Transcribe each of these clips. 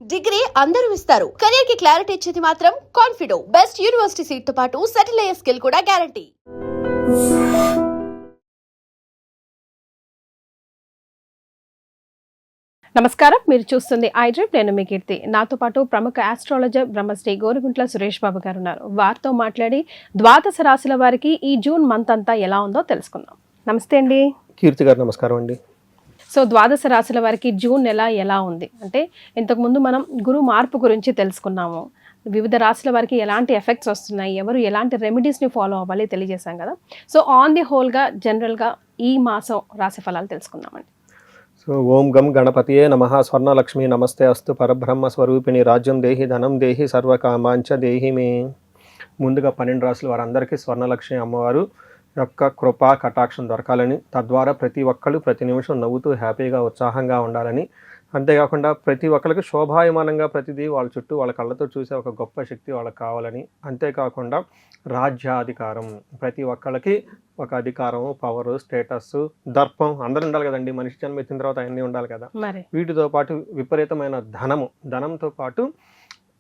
Degree అందరూ ఇస్తారు. Career కి క్లారిటీ ఇచ్చేది మాత్రం కాన్ఫిడో. బెస్ట్ యూనివర్సిటీ సీట్ తో పాటు సెటిల్ అయ్యే స్కిల్ కూడా గ్యారంటీ. నమస్కారం, మీరు చూస్తుంది ఐడ్రిప్. నేను మీ కీర్తి. నాతో పాటు ప్రముఖ ఆస్ట్రాలజర్ బ్రహ్మశ్రీ గోరుగుంట్ల సురేష్ బాబు గారు ఉన్నారు. వారితో మాట్లాడి ద్వాదశ రాశుల వారికి ఈ జూన్ మంత్ అంతా ఎలా ఉందో తెలుసుకుందాం. నమస్తే అండి. కీర్తి గారు నమస్కారం అండి. సో ద్వాదశ రాశుల వారికి జూన్ నెల ఎలా ఉంది అంటే, ఇంతకుముందు మనం గురు మార్పు గురించి తెలుసుకున్నాము. వివిధ రాశుల వారికి ఎలాంటి ఎఫెక్ట్స్ వస్తున్నాయి, ఎవరు ఎలాంటి రెమెడీస్ని ఫాలో అవ్వాలి తెలియజేశాం కదా. సో ఆన్ ది హోల్గా జనరల్గా ఈ మాసం రాశి ఫలాలు తెలుసుకుందామండి. సో ఓం గం గణపతియే నమః. స్వర్ణలక్ష్మి నమస్తే అస్తు. పరబ్రహ్మ స్వరూపిణి రాజ్యం దేహి ధనం దేహి సర్వకామాంచ దేహి మే. ముందుగా 12 రాశుల వారందరికీ స్వర్ణలక్ష్మి అమ్మవారు యొక్క కృపా కటాక్షం దొరకాలని, తద్వారా ప్రతి ఒక్కళ్ళు ప్రతి నిమిషం నవ్వుతూ హ్యాపీగా ఉత్సాహంగా ఉండాలని, అంతేకాకుండా ప్రతి ఒక్కరికి శోభాయమానంగా ప్రతిదీ వాళ్ళ చుట్టూ వాళ్ళ కళ్ళతో చూసే ఒక గొప్ప శక్తి వాళ్ళకి కావాలని, అంతేకాకుండా రాజ్యాధికారం, ప్రతి ఒక్కళ్ళకి ఒక అధికారం, పవరు, స్టేటస్, దర్పం అందరూ ఉండాలి కదండి. మనిషి జన్మ ఎత్తిన తర్వాత అన్నీ ఉండాలి కదా. వీటితో పాటు విపరీతమైన ధనంతో పాటు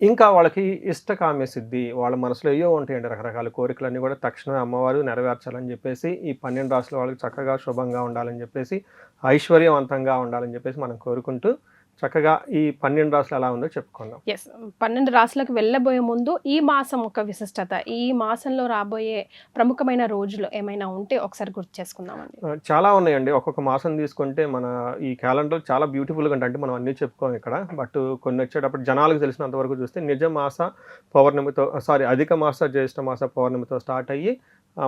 ఇంకా వాళ్ళకి ఇష్టకామ్య సిద్ధి, వాళ్ళ మనసులో ఏవో ఉంటాయండి రకరకాల కోరికలన్నీ కూడా తక్షణమే అమ్మవారు నెరవేర్చాలని చెప్పేసి, ఈ 12 రాశుల వాళ్ళకి చక్కగా శుభంగా ఉండాలని చెప్పేసి, ఐశ్వర్యవంతంగా ఉండాలని చెప్పేసి మనం కోరుకుంటూ చక్కగా ఈ 12 రాశులు ఎలా ఉందో చెప్పుకుందాం. 12 రాశులకు వెళ్ళబోయే ముందు ఈ మాసం ఒక విశిష్టత, ఈ మాసంలో రాబోయే ప్రముఖమైన రోజులు ఏమైనా ఉంటే ఒకసారి గుర్తు చేసుకుందామండి. చాలా ఉన్నాయండి. ఒక్కొక్క మాసం తీసుకుంటే మన ఈ క్యాలెండర్ చాలా బ్యూటిఫుల్గా అంటే మనం అన్నీ చెప్పుకోం ఇక్కడ. బట్ కొన్ని వచ్చేటప్పుడు జనాలకు తెలిసినంత వరకు చూస్తే అధిక మాస జ్యేష్ఠ మాస పౌర్ణమితో స్టార్ట్ అయ్యి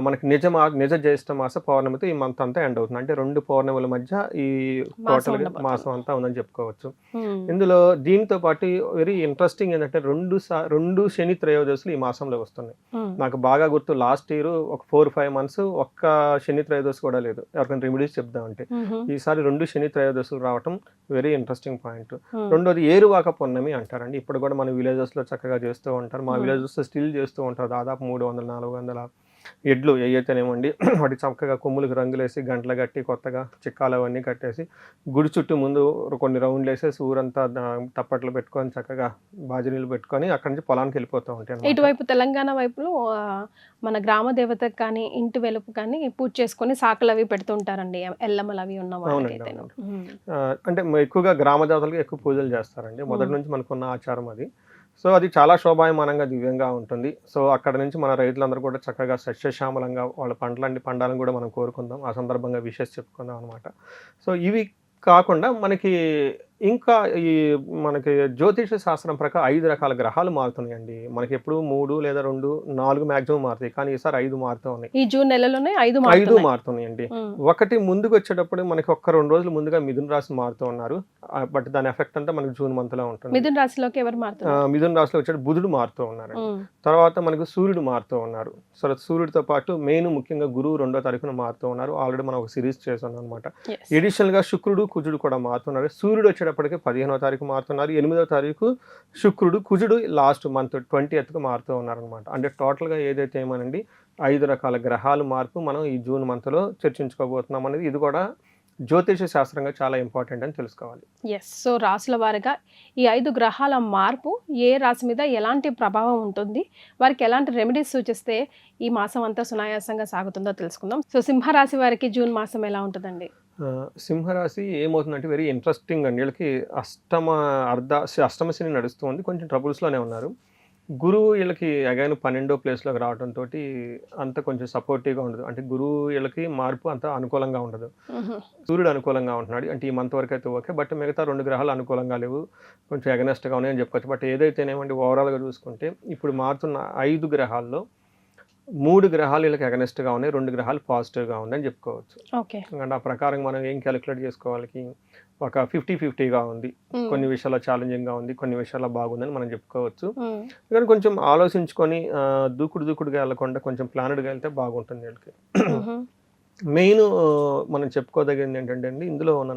మనకి నిజ జ్యేష్ఠ మాస పౌర్ణమితో ఈ మంత్ అంతా ఎండ్ అవుతుంది. అంటే 2 పౌర్ణముల మధ్య ఈ టోటల్ మాసం అంతా ఉందని చెప్పుకోవచ్చు. ఇందులో దీంతో పాటు వెరీ ఇంట్రెస్టింగ్ ఏంటంటే రెండు శని త్రయోదశులు ఈ మాసంలో వస్తున్నాయి. నాకు బాగా గుర్తు, లాస్ట్ ఇయర్ ఒక 4-5 months ఒక్క శని త్రయోదశి కూడా లేదు. ఎవరికైనా రెమెడీస్ చెప్దామంటే ఈసారి 2 శని త్రయోదశులు రావటం వెరీ ఇంట్రెస్టింగ్ పాయింట్. రెండోది ఏరువాక పౌర్ణమి అంటారండి. ఇప్పుడు కూడా మన విలేజెస్ లో చక్కగా చేస్తూ ఉంటారు. మా విలేజెస్ స్టిల్ చేస్తూ ఉంటారు. దాదాపు 300-400 ఎడ్లు ఏవైతేనేమండి వాటి చక్కగా కొమ్ములకు రంగులేసి గంటలు కట్టి కొత్తగా చిక్కాలు అవన్నీ కట్టేసి గుడి చుట్టూ ముందు కొన్ని రౌండ్లు వేసేసి ఊరంతా తప్పట్లు పెట్టుకొని చక్కగా బాజనీలు పెట్టుకొని అక్కడి నుంచి పొలానికి వెళ్ళిపోతూ ఉంటాయి. ఇటువైపు తెలంగాణ వైపులో మన గ్రామ దేవతకు కానీ ఇంటి వెలుపు కానీ పూజ చేసుకొని సాకులు అవి పెడుతుంటారండి, ఎల్లమ్మలు అవి ఉన్న వాళ్ళకైతే. అంటే ఎక్కువగా గ్రామ దేవతలకు ఎక్కువ పూజలు చేస్తారండి. మొదటి నుంచి మనకున్న ఆచారం అది. సో అది చాలా శోభాయమానంగా దివ్యంగా ఉంటుంది. సో అక్కడ నుంచి మన రైతులందరూ కూడా చక్కగా సస్యశ్యామలంగా వాళ్ళ పండాలని కూడా మనం కోరుకుందాం. ఆ సందర్భంగా విషెస్ చెప్పుకుందాం అనమాట. సో ఇవి కాకుండా మనకి ఇంకా మనకి జ్యోతిష శాస్త్రం ప్రకారం 5 రకాల గ్రహాలు మారుతున్నాయండి. మనకి ఎప్పుడు 3 లేదా 2, 4 మాక్సిమం మారుతాయి, కానీ ఈసారి 5 మారుతూ ఉన్నాయి. ఈ జూన్ నెలలోనే 5 మారుతున్నాయండి. ఒకటి ముందుకు వచ్చేటప్పుడు మనకి 1-2 రోజులు ముందుగా మిథున రాశి మారుతూ ఉన్నారు. బట్ దాని ఎఫెక్ట్ అంతా మనకి జూన్ మంత్ లో ఉంటుంది. మిథున రాశిలోకి ఎవరు మారుతున్నారు? మిథున రాశిలో వచ్చేటప్పుడు బుధుడు మారుతూ ఉన్నారు. తర్వాత మనకు సూర్యుడు మారుతూ ఉన్నారు. సో సూర్యుడితో పాటు ముఖ్యంగా గురువు 2వ తారీఖున మారుతూ ఉన్నారు. ఆల్రెడీ మనం ఒక సిరీస్ చేసాం అనమాట. ఎడిషనల్ గా శుక్రుడు కుజుడు కూడా మారుతున్నారు. సూర్యుడు వచ్చేటప్పటికి 15వ తారీఖు మారుతున్నారు. 8వ తారీఖు శుక్రుడు, కుజుడు లాస్ట్ మంత్ 20th మారుతూ ఉన్నారనమాట. అంటే టోటల్గా ఏదైతే ఏమనండి 5 రకాల గ్రహాలు మార్పు మనం ఈ జూన్ మంత్లో చర్చించుకోబోతున్నాం అనేది, ఇది కూడా జ్యోతిష శాస్త్రంగా చాలా ఇంపార్టెంట్ అని తెలుసుకోవాలి. సో రాశుల వారిగా ఈ 5 గ్రహాల మార్పు ఏ రాశి మీద ఎలాంటి ప్రభావం ఉంటుంది, వారికి ఎలాంటి రెమెడీస్ సూచిస్తే ఈ మాసం అంతా సునాయాసంగా సాగుతుందో తెలుసుకుందాం. సో సింహరాశి వారికి జూన్ మాసం ఎలా ఉంటుందండి? సింహరాశి ఏమవుతుందంటే వెరీ ఇంట్రెస్టింగ్ అండి. వీళ్ళకి అష్టమ శని నడుస్తుంది. కొంచెం ట్రబుల్స్లోనే ఉన్నారు. గురువు వీళ్ళకి అగైన్ 12వ ప్లేస్లోకి రావడంతో అంత కొంచెం సపోర్టివ్గా ఉండదు. అంటే గురువు వీళ్ళకి మార్పు అంత అనుకూలంగా ఉండదు. సూర్యుడు అనుకూలంగా ఉంటున్నాడు. అంటే ఈ మంత్ వరకు అయితే ఓకే. బట్ మిగతా 2 గ్రహాలు అనుకూలంగా లేవు, కొంచెం ఎగనెస్ట్గా ఉన్నాయని చెప్పుకోవచ్చు. బట్ ఏదైతేనేమండి ఓవరాల్గా చూసుకుంటే ఇప్పుడు మారుతున్న 5 గ్రహాల్లో 3 గ్రహాలు వీళ్ళకి అగనెస్ట్గా ఉన్నాయి, 2 గ్రహాలు పాజిటివ్గా ఉందని చెప్పుకోవచ్చు. ఎందుకంటే ఆ ప్రకారం మనం ఏం క్యాలిక్యులేట్ చేసుకోవాలి, ఒక 50-50గా ఉంది. కొన్ని విషయాల్లో ఛాలెంజింగ్గా ఉంది, కొన్ని విషయాల్లో బాగుందని మనం చెప్పుకోవచ్చు. కానీ కొంచెం ఆలోచించుకొని దూకుడుగా వెళ్ళకుండా కొంచెం ప్లానెడ్గా వెళ్తే బాగుంటుంది వీళ్ళకి. మెయిన్ మనం చెప్పుకోదగింది ఏంటంటే అండి, ఇందులో ఉన్న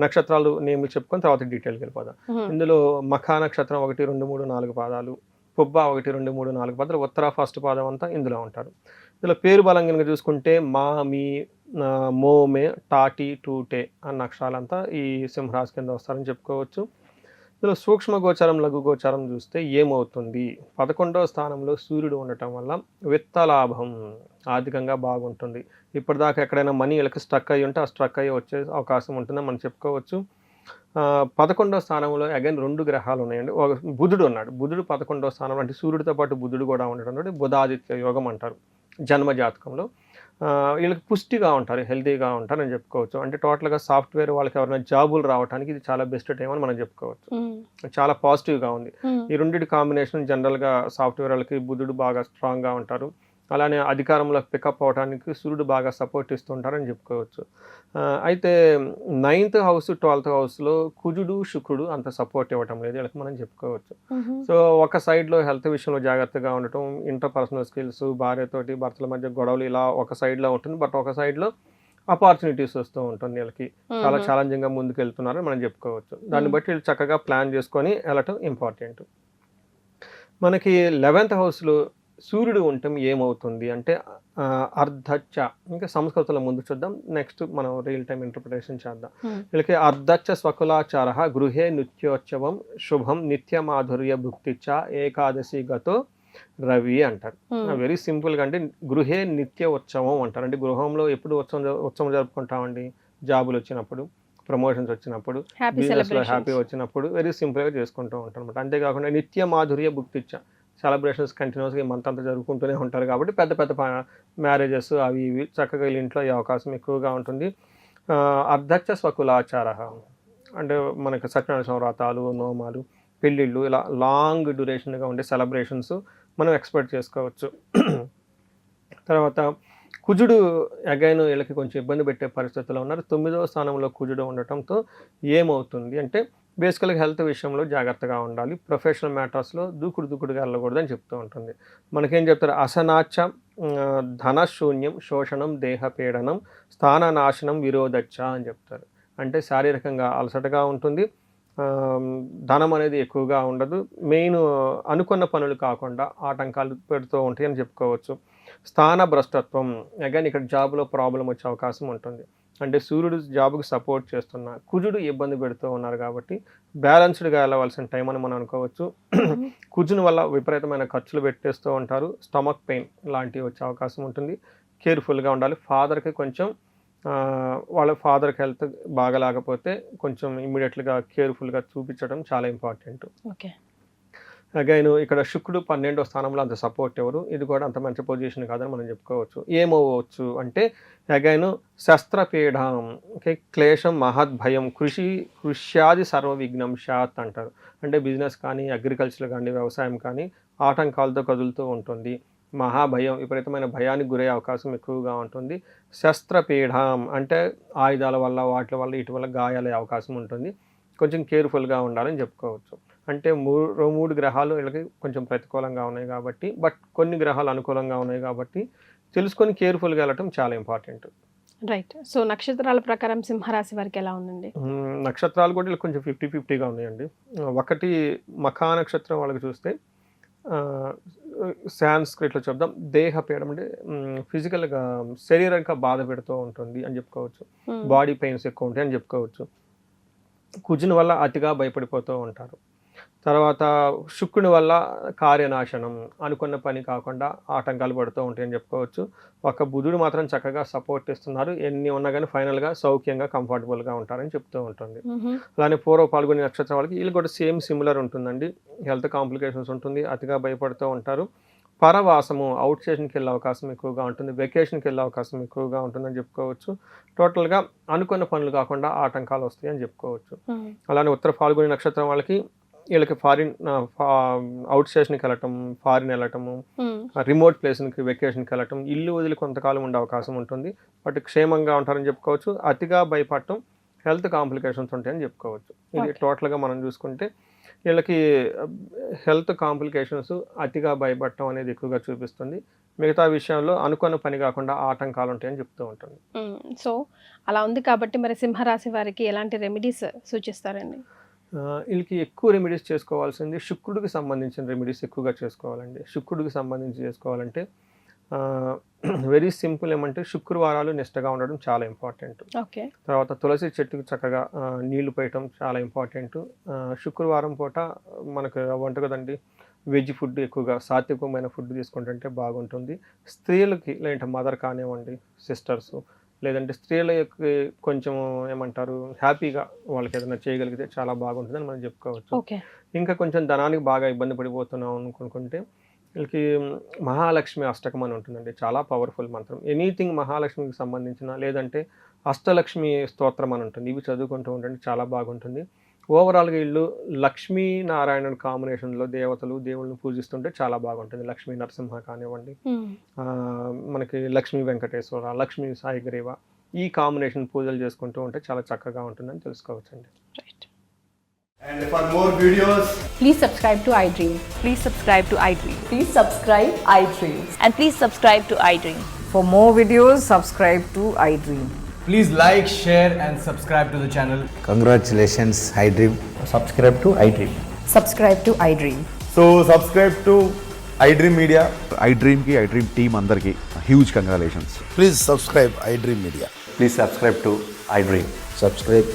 నక్షత్రాలు నేమ్ చెప్పుకొని తర్వాత డీటెయిల్కి వెళ్ళిపోదాం. ఇందులో మఖా నక్షత్రం 1, 2, 3, 4 పాదాలు, పుబ్బ 1, 2, 3, 4 పాదాలు, ఉత్తర ఫస్ట్ పాదం అంతా ఇందులో ఉంటారు. ఇందులో పేరు బలంగా చూసుకుంటే మా, మీ, మోమే, టాటి, టూటే అన్న అక్షరాలంతా ఈ సింహరాశి కింద వస్తారని చెప్పుకోవచ్చు. ఇందులో సూక్ష్మ గోచారం లఘు గోచారం చూస్తే ఏమవుతుంది, 11వ స్థానంలో సూర్యుడు ఉండటం వల్ల విత్త లాభం ఆర్థికంగా బాగుంటుంది. ఇప్పటిదాకా ఎక్కడైనా మనీ వీళ్ళకి స్ట్రక్ అయ్యి ఉంటే ఆ స్ట్రక్ అయ్యి వచ్చే అవకాశం ఉంటుందని మనం చెప్పుకోవచ్చు. 11వ స్థానంలో అగైన్ 2 గ్రహాలు ఉన్నాయండి. బుధుడు ఉన్నాడు. బుధుడు 11వ స్థానంలో, అంటే సూర్యుడితో పాటు బుధుడు కూడా ఉండడం తోటి బుధాదిత్య యోగం అంటారు జన్మ జాతకంలో. వీళ్ళకి పుష్టిగా ఉంటారు, హెల్తీగా ఉంటారు అని చెప్పుకోవచ్చు. అంటే టోటల్గా సాఫ్ట్వేర్ వాళ్ళకి ఎవరైనా జాబులు రావడానికి ఇది చాలా బెస్ట్ టైం అని మనం చెప్పుకోవచ్చు. చాలా పాజిటివ్గా ఉంది. ఈ రెండింటి కాంబినేషన్ జనరల్గా సాఫ్ట్వేర్ వాళ్ళకి బుధుడు బాగా స్ట్రాంగ్గా ఉంటారు. అలానే అధికారంలో పికప్ అవడానికి సూర్యుడు బాగా సపోర్ట్ ఇస్తుంటారని చెప్పుకోవచ్చు. అయితే 9th హౌస్ 12th హౌస్లో కుజుడు శుక్రుడు అంత సపోర్ట్ ఇవ్వటం లేదు వీళ్ళకి మనం చెప్పుకోవచ్చు. సో ఒక సైడ్లో హెల్త్ విషయంలో జాగ్రత్తగా ఉండటం, ఇంటర్పర్సనల్ స్కిల్స్, భార్యతోటి భర్తల మధ్య గొడవలు ఇలా ఒక సైడ్లో ఉంటుంది. బట్ ఒక సైడ్లో ఆపర్చునిటీస్ వస్తూ ఉంటుంది వీళ్ళకి. చాలా ఛాలెంజింగ్గా ముందుకు వెళ్తున్నారని మనం చెప్పుకోవచ్చు. దాన్ని బట్టి వీళ్ళు చక్కగా ప్లాన్ చేసుకొని వెళ్ళటం ఇంపార్టెంట్. మనకి 11th హౌస్లో సూర్యుడు ఉండటం ఏమవుతుంది అంటే అర్ధచ్చ, ఇంకా సంస్కృతంలో ముందు చూద్దాం, నెక్స్ట్ మనం రియల్ టైం ఇంటర్ప్రిటేషన్ చేద్దాం. వీళ్ళకి అర్ధచ్చ స్వకులాచార గృహే నిత్యోత్సవం శుభం నిత్య మాధుర్య భుక్తిచ్చ ఏకాదశి గతో రవి అంటారు. వెరీ సింపుల్గా అంటే గృహే నిత్య ఉత్సవం అంటారు. అంటే గృహంలో ఎప్పుడు ఉత్సవం జరుపుకుంటామండి, జాబులు వచ్చినప్పుడు, ప్రమోషన్స్ వచ్చినప్పుడు, బిజినెస్లో హ్యాపీ వచ్చినప్పుడు వెరీ సింపుల్గా చేసుకుంటూ ఉంటాం అనమాట. అంతేకాకుండా నిత్య మాధుర్య భుక్తిచ్చ సెలబ్రేషన్స్ కంటిన్యూస్గా ఈ మంత్ అంతా జరుపుకుంటూనే ఉంటారు కాబట్టి పెద్ద పెద్ద మ్యారేజెస్ అవి ఇవి చక్కగా వీళ్ళ ఇంట్లో అయ్యే అవకాశం ఎక్కువగా ఉంటుంది. అర్ధచ్చ స్వకులాచార అంటే మనకి సత్యనారాయణ వ్రతాలు, నోమాలు, పెళ్ళిళ్ళు ఇలా లాంగ్ డ్యూరేషన్గా ఉండే సెలబ్రేషన్స్ మనం ఎక్స్పెక్ట్ చేసుకోవచ్చు. తర్వాత కుజుడు అగైన్ వీళ్ళకి కొంచెం ఇబ్బంది పెట్టే పరిస్థితుల్లో ఉన్నారు. 9వ స్థానంలో కుజుడు ఉండటంతో ఏమవుతుంది అంటే బేసికల్గా హెల్త్ విషయంలో జాగ్రత్తగా ఉండాలి. ప్రొఫెషనల్ మ్యాటర్స్లో దూకుడుగా వెళ్ళకూడదని చెప్తూ ఉంటుంది. మనకేం చెప్తారు, అసనాచ ధనశూన్యం శోషణం దేహపీడనం స్థాననాశనం విరోధచ్చ అని చెప్తారు. అంటే శారీరకంగా అలసటగా ఉంటుంది, ధనం అనేది ఎక్కువగా ఉండదు, మెయిన్ అనుకున్న పనులు కాకుండా ఆటంకాలు పెడుతూ ఉంటాయి అని చెప్పుకోవచ్చు. స్థాన భ్రష్టత్వం అగైన్ ఇక్కడ జాబ్లో ప్రాబ్లం వచ్చే అవకాశం ఉంటుంది. అంటే సూర్యుడు జాబ్కి సపోర్ట్ చేస్తున్నా కుజుడు ఇబ్బంది పెడుతూ ఉన్నారు కాబట్టి బ్యాలెన్స్డ్గా వెళ్ళవలసిన టైం అని మనం అనుకోవచ్చు. కుజుని వల్ల విపరీతమైన ఖర్చులు పెట్టేస్తూ ఉంటారు, స్టమక్ పెయిన్ లాంటివి వచ్చే అవకాశం ఉంటుంది. కేర్ఫుల్గా ఉండాలి. ఫాదర్కి కొంచెం వాళ్ళ ఫాదర్కి హెల్త్ బాగలేకపోతే కొంచెం ఇమ్మీడియట్గా కేర్ఫుల్గా చూపించడం చాలా ఇంపార్టెంట్. ఓకే. అగైన్ ఇక్కడ శుక్రుడు 12వ స్థానంలో అంత సపోర్ట్ ఎవరు, ఇది కూడా అంత మంచి పొజిషన్ కాదని మనం చెప్పుకోవచ్చు. ఏమవ్వచ్చు అంటే అగైన్ శస్త్రపీఠం, క్లేశం మహద్భయం కృష్యాది సర్వ విఘ్నం శాత్ అంటారు. అంటే బిజినెస్ కానీ, అగ్రికల్చర్ కానీ, వ్యవసాయం కానీ ఆటంకాలతో కదులుతూ ఉంటుంది. మహాభయం, విపరీతమైన భయానికి గురయ్యే అవకాశం ఎక్కువగా ఉంటుంది. శస్త్రపీఠం అంటే ఆయుధాల వల్ల వాటి వల్ల ఇటు వల్ల గాయాలయ్యే అవకాశం ఉంటుంది. కొంచెం కేర్ఫుల్గా ఉండాలని చెప్పుకోవచ్చు. అంటే మూడు గ్రహాలు వీళ్ళకి కొంచెం ప్రతికూలంగా ఉన్నాయి కాబట్టి, బట్ కొన్ని గ్రహాలు అనుకూలంగా ఉన్నాయి కాబట్టి తెలుసుకొని కేర్ఫుల్గా వెళ్ళటం చాలా ఇంపార్టెంట్. రైట్. సో నక్షత్రాల ప్రకారం సింహరాశి వారికి ఎలా ఉందండి? నక్షత్రాలు కూడా వీళ్ళకి కొంచెం 50-50గా ఉన్నాయండి. ఒకటి మఖా నక్షత్రం వాళ్ళకి చూస్తే సాంస్క్రిట్లో చెప్దాం దేహపీడం, అంటే ఫిజికల్గా శరీరంగా బాధ పెడుతూ ఉంటుంది అని చెప్పుకోవచ్చు. బాడీ పెయిన్స్ ఎక్కువ ఉంటాయి అని చెప్పుకోవచ్చు. కుజుని వల్ల అతిగా భయపడిపోతూ ఉంటారు. తర్వాత శుక్రుని వల్ల కార్యనాశనం, అనుకున్న పని కాకుండా ఆటంకాలు పడుతూ ఉంటాయని చెప్పుకోవచ్చు. ఒక బుధుడు మాత్రం చక్కగా సపోర్ట్ ఇస్తున్నారు, ఎన్ని ఉన్నా కానీ ఫైనల్గా సౌఖ్యంగా కంఫర్టబుల్గా ఉంటారని చెప్తూ ఉంటుంది. అలానే పూర్వ పాల్గొనే నక్షత్రం వాళ్ళకి వీళ్ళు కూడా సేమ్ సిమిలర్ ఉంటుందండి. హెల్త్ కాంప్లికేషన్స్ ఉంటుంది, అతిగా భయపడుతూ ఉంటారు. పరవాసము, అవుట్ స్టేషన్కి వెళ్ళే అవకాశం ఎక్కువగా ఉంటుంది, వెకేషన్కి వెళ్ళే అవకాశం ఎక్కువగా ఉంటుందని చెప్పుకోవచ్చు. టోటల్గా అనుకున్న పనులు కాకుండా ఆటంకాలు వస్తాయి అని చెప్పుకోవచ్చు. అలానే ఉత్తర పాల్గొనే నక్షత్రం వాళ్ళకి వీళ్ళకి ఫారిన్ అవుట్ స్టేషన్కి వెళ్ళటం, ఫారిన్ వెళ్ళటము, రిమోట్ ప్లేస్కి వెకేషన్కి వెళ్ళటం, ఇల్లు వదిలి కొంతకాలం ఉండే అవకాశం ఉంటుంది. బట్ క్షేమంగా ఉంటారని చెప్పుకోవచ్చు. అతిగా భయపడటం, హెల్త్ కాంప్లికేషన్స్ ఉంటాయని చెప్పుకోవచ్చు. ఇది టోటల్గా మనం చూసుకుంటే వీళ్ళకి హెల్త్ కాంప్లికేషన్స్, అతిగా భయపడటం అనేది ఎక్కువగా చూపిస్తుంది. మిగతా విషయంలో అనుకున్న పని కాకుండా ఆటంకాలు ఉంటాయని చెప్తూ ఉంటుంది. సో అలా ఉంది కాబట్టి మరి సింహరాశి వారికి ఎలాంటి రెమెడీస్ సూచిస్తారండి? వీళ్ళకి ఎక్కువ రెమెడీస్ చేసుకోవాల్సింది శుక్రుడికి సంబంధించిన రెమెడీస్ ఎక్కువగా చేసుకోవాలండి. శుక్రుడికి సంబంధించి చేసుకోవాలంటే వెరీ సింపుల్ ఏమంటే శుక్రవారాలు నిష్టగా ఉండడం చాలా ఇంపార్టెంట్. ఓకే. తర్వాత తులసి చెట్టుకు చక్కగా నీళ్లు పోయటం చాలా ఇంపార్టెంట్. శుక్రవారం పూట మనకు వంట కదండి, వెజ్ ఫుడ్ ఎక్కువగా సాత్వికమైన ఫుడ్ తీసుకుంటుంటే బాగుంటుంది. స్త్రీలకి లేదంటే మదర్ కానివ్వండి, సిస్టర్స్, లేదంటే స్త్రీలకి కొంచెం ఏమంటారు హ్యాపీగా వాళ్ళకి ఏదైనా చేయగలిగితే చాలా బాగుంటుందని మనం చెప్పుకోవచ్చు. ఓకే. ఇంకా కొంచెం ధనానికి బాగా ఇబ్బంది పడిపోతున్నాం అనుకుంటే వీళ్ళకి మహాలక్ష్మి అష్టకం అని ఉంటుందండి, చాలా పవర్ఫుల్ మంత్రం. ఎనీథింగ్ మహాలక్ష్మికి సంబంధించిన లేదంటే అష్టలక్ష్మి స్తోత్రం అని ఉంటుంది, ఇవి చదువుకుంటూ ఉండండి, చాలా బాగుంటుంది. ఓవరాల్గా వీళ్ళు లక్ష్మీ నారాయణ కాంబినేషన్లో దేవతలు దేవుళ్ళని పూజిస్తుంటే చాలా బాగుంటుంది. లక్ష్మీ నరసింహ కానివ్వండి, మనకి లక్ష్మీ వెంకటేశ్వర, లక్ష్మీ సాయిగ్రీవ, ఈ కాంబినేషన్ పూజలు చేసుకుంటూ ఉంటే చాలా చక్కగా ఉంటుందని తెలుసుకోవచ్చండి. Right. And for more videos, Please subscribe to iDream. Please subscribe to iDream. Please subscribe iDream. And please subscribe to iDream. For more videos, subscribe to iDream. please like, share and subscribe to the channel. Congratulations, iDream. Subscribe to iDream. Subscribe to iDream. So subscribe to iDream Media. iDream ki iDream team andarki huge congratulations. Please subscribe iDream Media. Please subscribe to iDream. Subscribe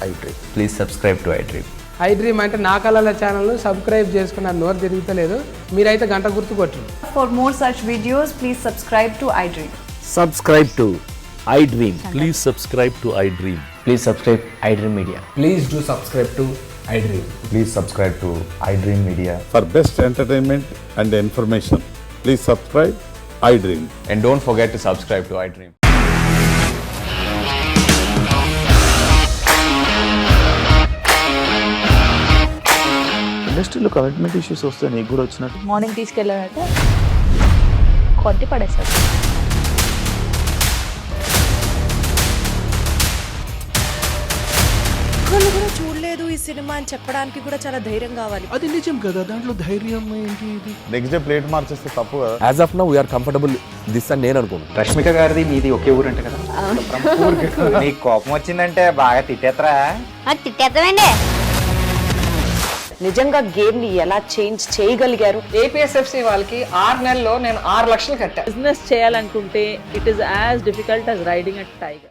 iDream. Please subscribe to iDream. iDream అంటే నా కళల ఛానల్ను subscribe చేసుకున్న నోరు తిరుగుతలేదు, మీరైతే గంట గుర్తు కొట్టండి. For more such videos, please subscribe to iDream. Subscribe to iDream. Please subscribe to iDream. Please subscribe iDream Media. Please do subscribe to iDream. Please subscribe to iDream Media. For best entertainment and information, please subscribe iDream. And don't forget to subscribe to iDream. ఇండస్ట్రీలో commitment issues వస్తే నీకు కూడా వచ్చినట్టు morning తీసుకెళ్ళారంటే కొట్టి పడేస్తారు. ఒక్కళ్ళు కూడా చూడలేదు ఈ సినిమా అని చెప్పడానికి కూడా చాలా ధైర్యం కావాలి. అది నిజం కదా, దాంట్లో ధైర్యం ఏంటి? ఇది నెక్స్ట్ డే ప్లేట్ మార్చేస్తే తప్పు కదా. As of now, we are comfortable this అని నేను అనుకుంటున్నాను. రష్మిక గారిది మీది ఒకే ఊరు అంటే కదా. నీకు కోపం వచ్చిందంటే బాగా తిట్టేత్తరా? తిట్టేద్దామండి. నిజంగా గేమ్ ని ఎలా చేంజ్ చేయగలిగారు? ఏపీఎస్ఎఫ్సి వాళ్ళకి 6 నెలల్లో నేను 6 లక్షలు కట్టా. బిజినెస్ చేయాలనుకుంటే it is as difficult as riding a tiger.